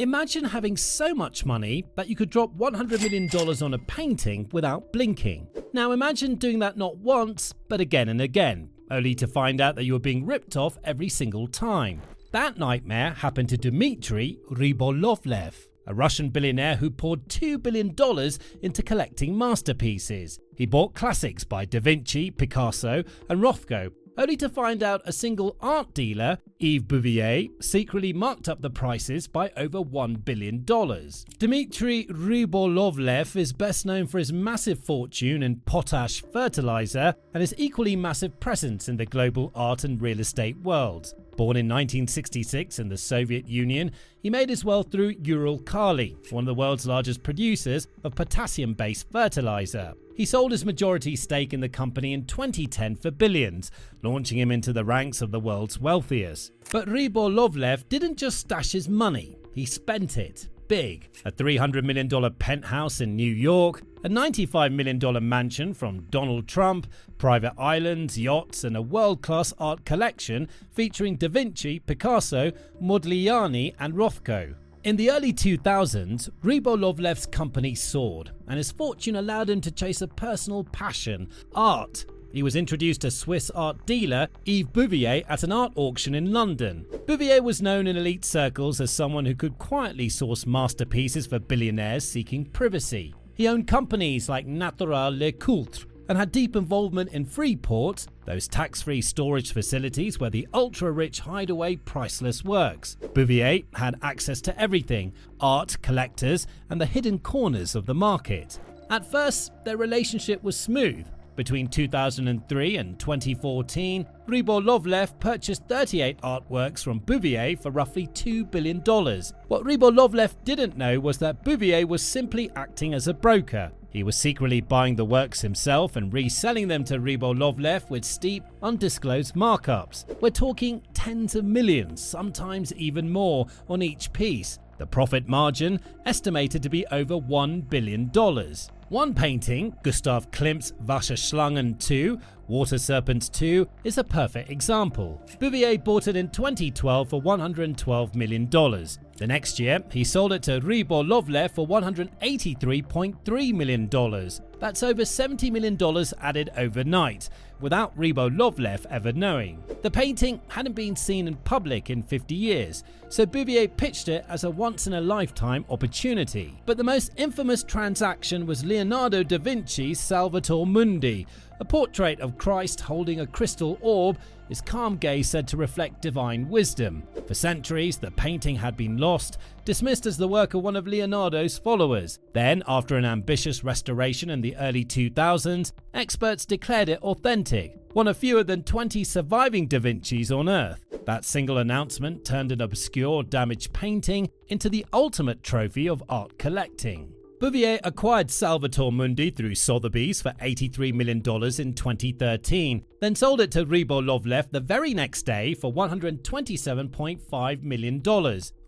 Imagine having so much money that you could drop $100 million on a painting without blinking. Now imagine doing that not once, but again and again, only to find out that you were being ripped off every single time. That nightmare happened to Dmitry Rybolovlev, a Russian billionaire who poured $2 billion into collecting masterpieces. He bought classics by Da Vinci, Picasso and Rothko, only to find out a single art dealer, Yves Bouvier, secretly marked up the prices by over $1 billion. Dmitry Rybolovlev is best known for his massive fortune in potash fertilizer and his equally massive presence in the global art and real estate world. Born in 1966 in the Soviet Union, he made his wealth through Uralkali, one of the world's largest producers of potassium-based fertilizer. He sold his majority stake in the company in 2010 for billions, launching him into the ranks of the world's wealthiest. But Rybolovlev didn't just stash his money, he spent it big. A $300 million penthouse in New York, a $95 million mansion from Donald Trump, private islands, yachts, and a world-class art collection featuring Da Vinci, Picasso, Modigliani, and Rothko. In the early 2000s, Rybolovlev's company soared, and his fortune allowed him to chase a personal passion, art. He was introduced to Swiss art dealer Yves Bouvier at an art auction in London. Bouvier was known in elite circles as someone who could quietly source masterpieces for billionaires seeking privacy. He owned companies like Natural Le Coultre and had deep involvement in Freeport, those tax-free storage facilities where the ultra-rich hide away priceless works. Bouvier had access to everything: art, collectors, and the hidden corners of the market. At first, their relationship was smooth. Between 2003 and 2014, Rybolovlev purchased 38 artworks from Bouvier for roughly $2 billion. What Rybolovlev didn't know was that Bouvier was simply acting as a broker. He was secretly buying the works himself and reselling them to Rybolovlev with steep, undisclosed markups. We're talking tens of millions, sometimes even more, on each piece. The profit margin estimated to be over $1 billion. One painting, Gustav Klimt's Wasserschlangen II, Water Serpents 2, is a perfect example. Bouvier bought it in 2012 for $112 million. The next year, he sold it to Rybolovlev for $183.3 million. That's over $70 million added overnight, without Rybolovlev ever knowing. The painting hadn't been seen in public in 50 years, so Bouvier pitched it as a once-in-a-lifetime opportunity. But the most infamous transaction was Leonardo da Vinci's Salvator Mundi, a portrait of Christ holding a crystal orb, his calm gaze said to reflect divine wisdom. For centuries, the painting had been lost, dismissed as the work of one of Leonardo's followers. Then, after an ambitious restoration in the early 2000s, experts declared it authentic, one of fewer than 20 surviving Da Vinci's on Earth. That single announcement turned an obscure, damaged painting into the ultimate trophy of art collecting. Bouvier acquired Salvator Mundi through Sotheby's for $83 million in 2013, then sold it to Rybolovlev the very next day for $127.5 million.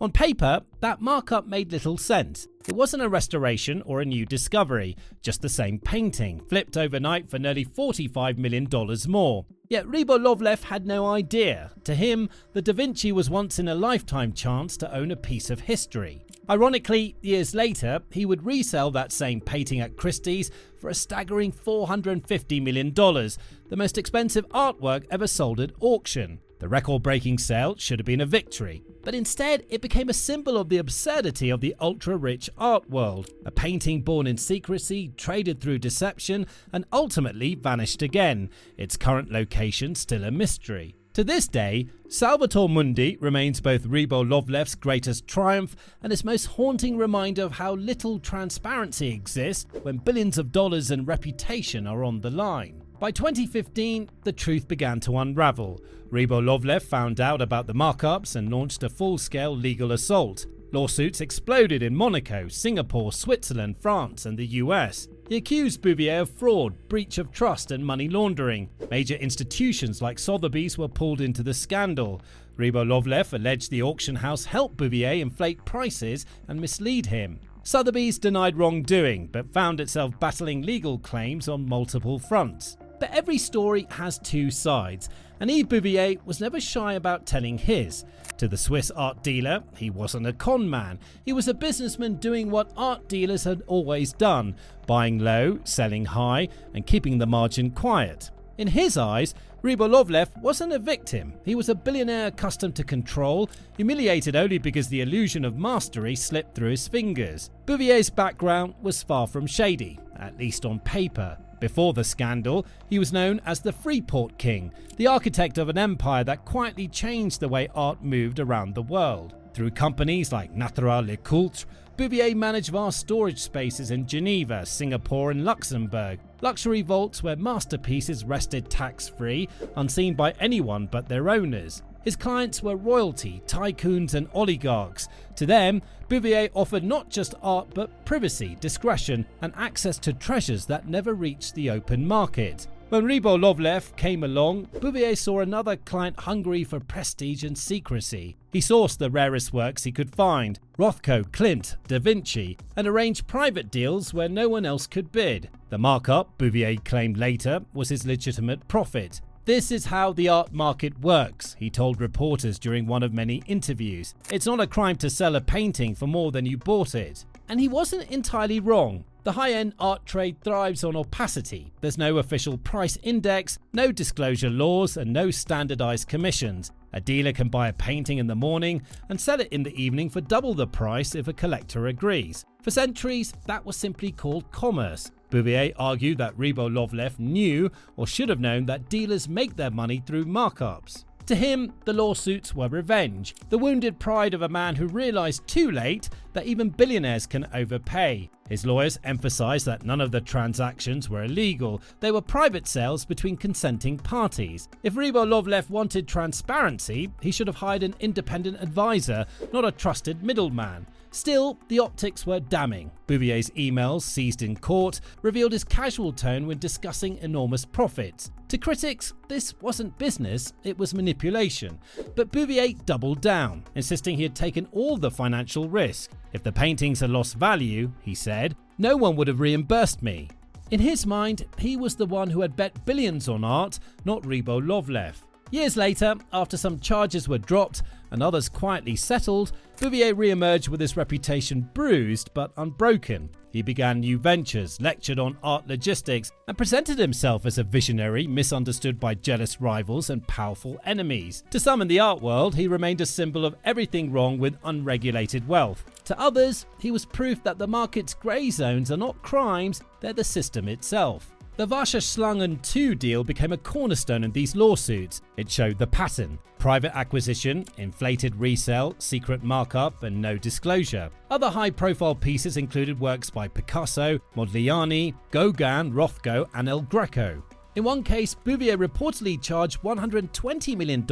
On paper, that markup made little sense. It wasn't a restoration or a new discovery, just the same painting, flipped overnight for nearly $45 million more. Yet Rybolovlev had no idea. To him, the Da Vinci was once-in-a-lifetime chance to own a piece of history. Ironically, years later, he would resell that same painting at Christie's for a staggering $450 million, the most expensive artwork ever sold at auction. The record-breaking sale should have been a victory, but instead it became a symbol of the absurdity of the ultra-rich art world. A painting born in secrecy, traded through deception, and ultimately vanished again, its current location still a mystery. To this day, Salvator Mundi remains both Rybolovlev's greatest triumph and his most haunting reminder of how little transparency exists when billions of dollars and reputation are on the line. By 2015, the truth began to unravel. Rybolovlev found out about the markups and launched a full-scale legal assault. Lawsuits exploded in Monaco, Singapore, Switzerland, France, and the US. He accused Bouvier of fraud, breach of trust, and money laundering. Major institutions like Sotheby's were pulled into the scandal. Rybolovlev alleged the auction house helped Bouvier inflate prices and mislead him. Sotheby's denied wrongdoing, but found itself battling legal claims on multiple fronts. But every story has two sides, and Yves Bouvier was never shy about telling his. To the Swiss art dealer, he wasn't a con man. He was a businessman doing what art dealers had always done, buying low, selling high, and keeping the margin quiet. In his eyes, Rybolovlev wasn't a victim. He was a billionaire accustomed to control, humiliated only because the illusion of mastery slipped through his fingers. Bouvier's background was far from shady, at least on paper. Before the scandal, he was known as the Freeport King, the architect of an empire that quietly changed the way art moved around the world. Through companies like Natural Le Culte, Bouvier managed vast storage spaces in Geneva, Singapore and Luxembourg, luxury vaults where masterpieces rested tax-free, unseen by anyone but their owners. His clients were royalty, tycoons and oligarchs. To them, Bouvier offered not just art but privacy, discretion and access to treasures that never reached the open market. When Rybolovlev came along, Bouvier saw another client hungry for prestige and secrecy. He sourced the rarest works he could find, Rothko, Klimt, Da Vinci, and arranged private deals where no one else could bid. The markup, Bouvier claimed later, was his legitimate profit. "This is how the art market works," he told reporters during one of many interviews. "It's not a crime to sell a painting for more than you bought it." And he wasn't entirely wrong. The high-end art trade thrives on opacity. There's no official price index, no disclosure laws, and no standardized commissions. A dealer can buy a painting in the morning and sell it in the evening for double the price if a collector agrees. For centuries, that was simply called commerce. Bouvier argued that Rybolovlev knew or should have known that dealers make their money through markups. To him, the lawsuits were revenge, the wounded pride of a man who realized too late that even billionaires can overpay. His lawyers emphasized that none of the transactions were illegal. They were private sales between consenting parties. If Rybolovlev wanted transparency, he should have hired an independent advisor, not a trusted middleman. Still, the optics were damning. Bouvier's emails, seized in court, revealed his casual tone when discussing enormous profits. To critics, this wasn't business, it was manipulation. But Bouvier doubled down, insisting he had taken all the financial risk. "If the paintings had lost value," he said, "no one would have reimbursed me." In his mind, he was the one who had bet billions on art, not Rybolovlev. Years later, after some charges were dropped and others quietly settled, Bouvier re-emerged with his reputation bruised but unbroken. He began new ventures, lectured on art logistics, and presented himself as a visionary misunderstood by jealous rivals and powerful enemies. To some in the art world, he remained a symbol of everything wrong with unregulated wealth. To others, he was proof that the market's grey zones are not crimes, they're the system itself. The Wasserschlangen 2 deal became a cornerstone in these lawsuits. It showed the pattern: private acquisition, inflated resale, secret markup, and no disclosure. Other high-profile pieces included works by Picasso, Modigliani, Gauguin, Rothko, and El Greco. In one case, Bouvier reportedly charged $120 million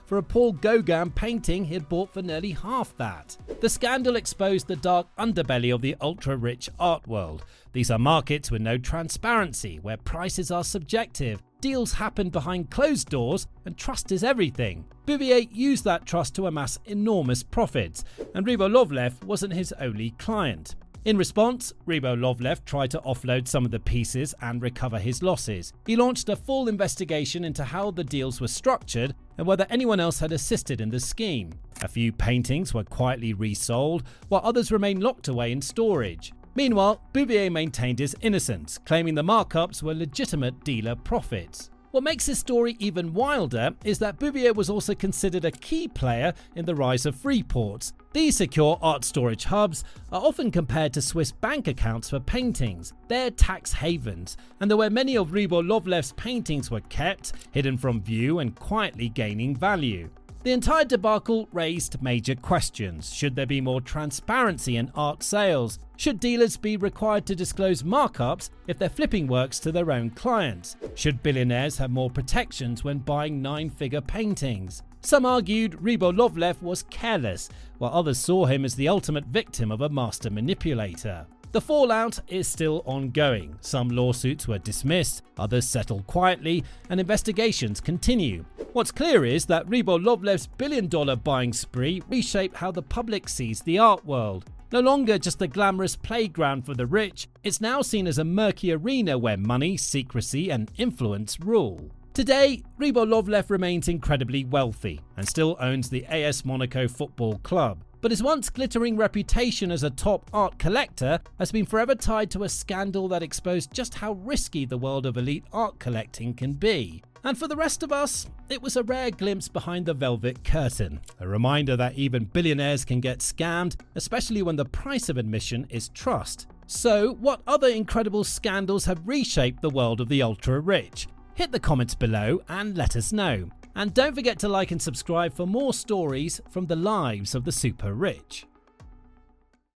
for a Paul Gauguin painting he had bought for nearly half that. The scandal exposed the dark underbelly of the ultra-rich art world. These are markets with no transparency, where prices are subjective, deals happen behind closed doors, and trust is everything. Bouvier used that trust to amass enormous profits, and Rybolovlev wasn't his only client. In response, Rybolovlev tried to offload some of the pieces and recover his losses. He launched a full investigation into how the deals were structured and whether anyone else had assisted in the scheme. A few paintings were quietly resold, while others remained locked away in storage. Meanwhile, Bouvier maintained his innocence, claiming the markups were legitimate dealer profits. What makes this story even wilder is that Bouvier was also considered a key player in the rise of free ports. These secure art storage hubs are often compared to Swiss bank accounts for paintings. They're tax havens, and they're where many of Rybolovlev's paintings were kept, hidden from view and quietly gaining value. The entire debacle raised major questions. Should there be more transparency in art sales? Should dealers be required to disclose markups if they're flipping works to their own clients? Should billionaires have more protections when buying nine-figure paintings? Some argued Rybolovlev was careless, while others saw him as the ultimate victim of a master manipulator. The fallout is still ongoing. Some lawsuits were dismissed, others settled quietly, and investigations continue. What's clear is that Rybolovlev's billion-dollar buying spree reshaped how the public sees the art world. No longer just a glamorous playground for the rich, it's now seen as a murky arena where money, secrecy, and influence rule. Today, Rybolovlev remains incredibly wealthy and still owns the AS Monaco football club, but his once glittering reputation as a top art collector has been forever tied to a scandal that exposed just how risky the world of elite art collecting can be. And for the rest of us, it was a rare glimpse behind the velvet curtain, a reminder that even billionaires can get scammed, especially when the price of admission is trust. So, what other incredible scandals have reshaped the world of the ultra-rich? Hit the comments below and let us know. And don't forget to like and subscribe for more stories from the lives of the super rich.